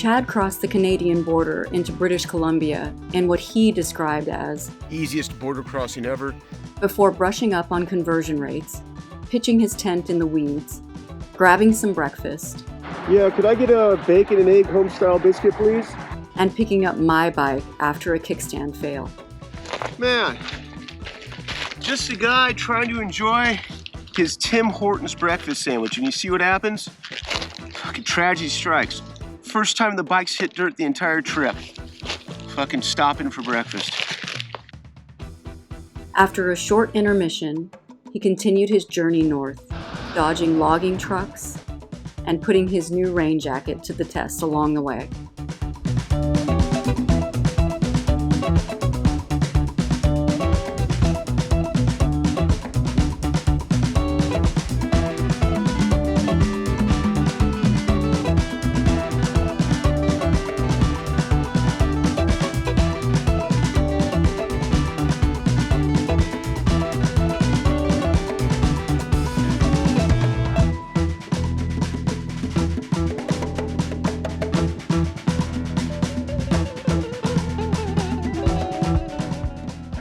Chad crossed the Canadian border into British Columbia in what he described as easiest border crossing ever, before brushing up on conversion rates, pitching his tent in the weeds, grabbing some breakfast. Yeah, could I get a bacon and egg home-style biscuit, please? And picking up my bike after a kickstand fail. Man, just a guy trying to enjoy his Tim Hortons breakfast sandwich, and you see what happens? Fucking tragedy strikes. First time the bike's hit dirt the entire trip. Fucking stopping for breakfast. After a short intermission, he continued his journey north, dodging logging trucks and putting his new rain jacket to the test along the way.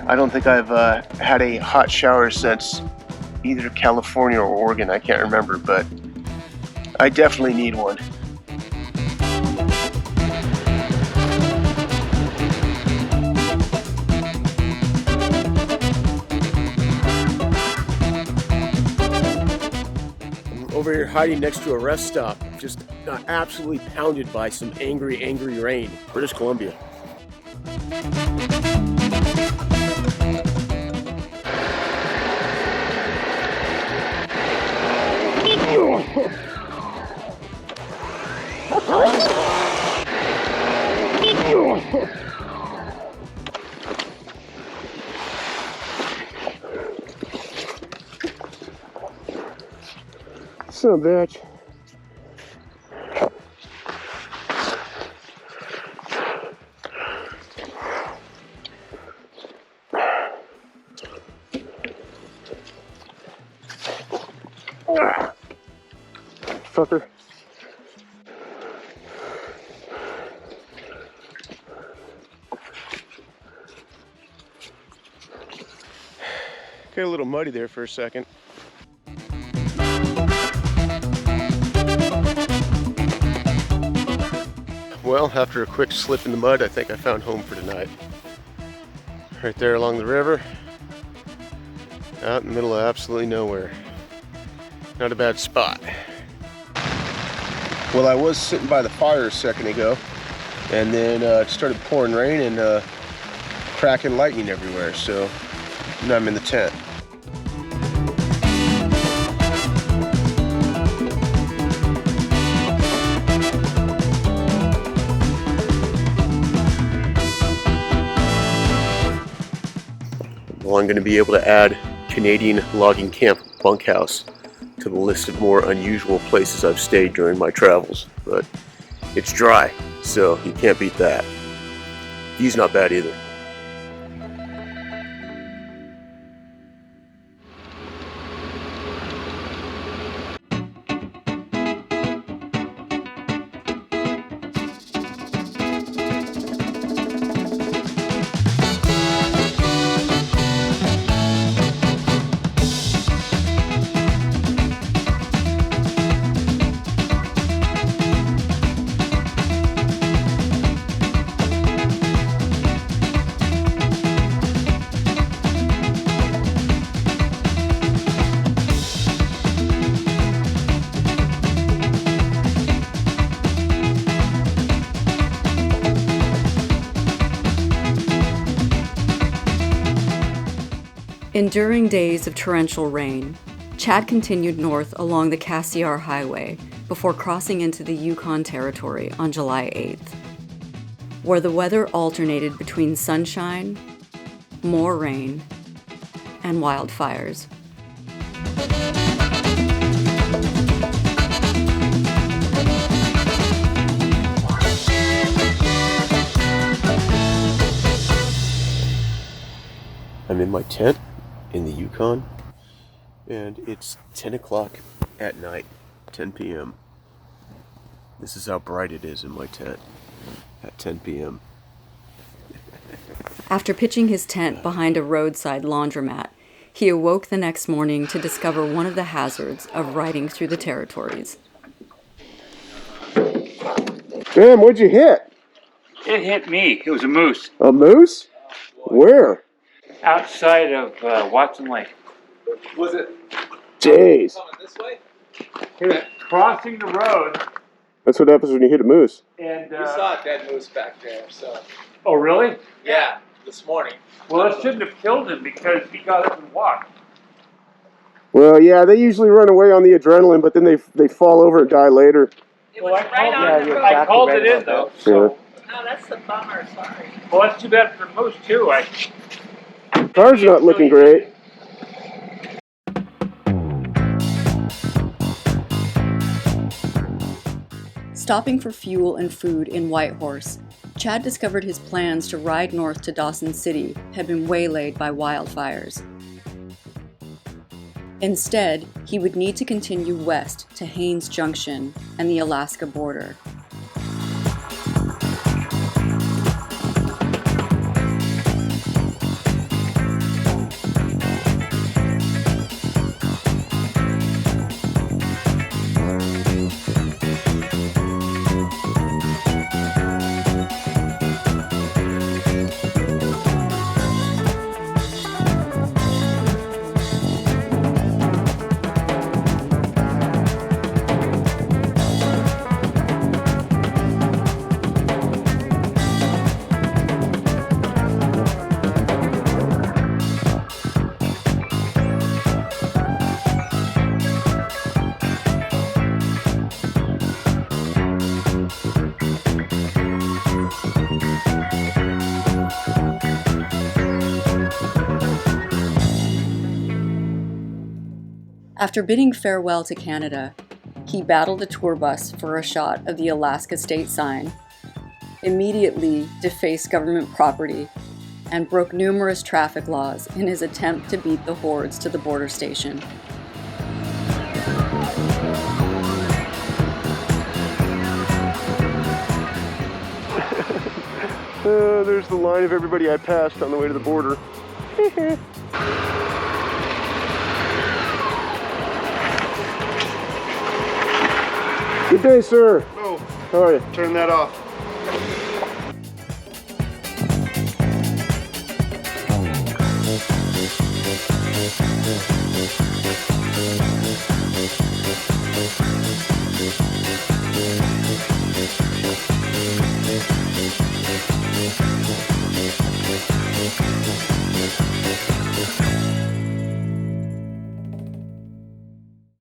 I don't think I've had a hot shower since either California or Oregon. I can't remember, but I definitely need one. I'm over here hiding next to a rest stop, just got absolutely pounded by some angry rain. British Columbia. Son of a bitch. Fucker. Got a little muddy there for a second. Well, after a quick slip in the mud, I think I found home for tonight. Right there along the river, out in the middle of absolutely nowhere. Not a bad spot. Well, I was sitting by the fire a second ago, and then it started pouring rain and cracking lightning everywhere, so now I'm in the tent. Well, I'm going to be able to add Canadian logging camp bunkhouse to the list of more unusual places I've stayed during my travels, but it's dry, so you can't beat that. View's not bad either. Enduring days of torrential rain, Chad continued north along the Cassiar Highway before crossing into the Yukon Territory on July 8th, where the weather alternated between sunshine, more rain, and wildfires. I'm in my tent in the Yukon, and it's 10 o'clock at night, 10 p.m. This is how bright it is in my tent at 10 p.m. After pitching his tent behind a roadside laundromat, he awoke the next morning to discover one of the hazards of riding through the territories. Damn, what'd you hit? It hit me. It was a moose. A moose? Where? Outside of Watson Lake. Was it Jeez. coming this way? He was crossing the road That's what happens when you hit a moose. and... We saw a dead moose back there, so. Oh, really? Yeah, this morning. Well, it shouldn't have killed him because he got up and walked. Well, yeah, they usually run away on the adrenaline, but then they fall over and die later. It was right on the road. I called it in, though. So. Oh, that's the bummer, sorry. Well, that's too bad for the moose, too. Car's not looking great. Stopping for fuel and food in Whitehorse, Chad discovered his plans to ride north to Dawson City had been waylaid by wildfires. Instead, he would need to continue west to Haines Junction and the Alaska border. After bidding farewell to Canada, he battled a tour bus for a shot of the Alaska state sign, immediately defaced government property, and broke numerous traffic laws in his attempt to beat the hordes to the border station. There's the line of everybody I passed on the way to the border. Good day, sir. Oh, How are you? turn that off.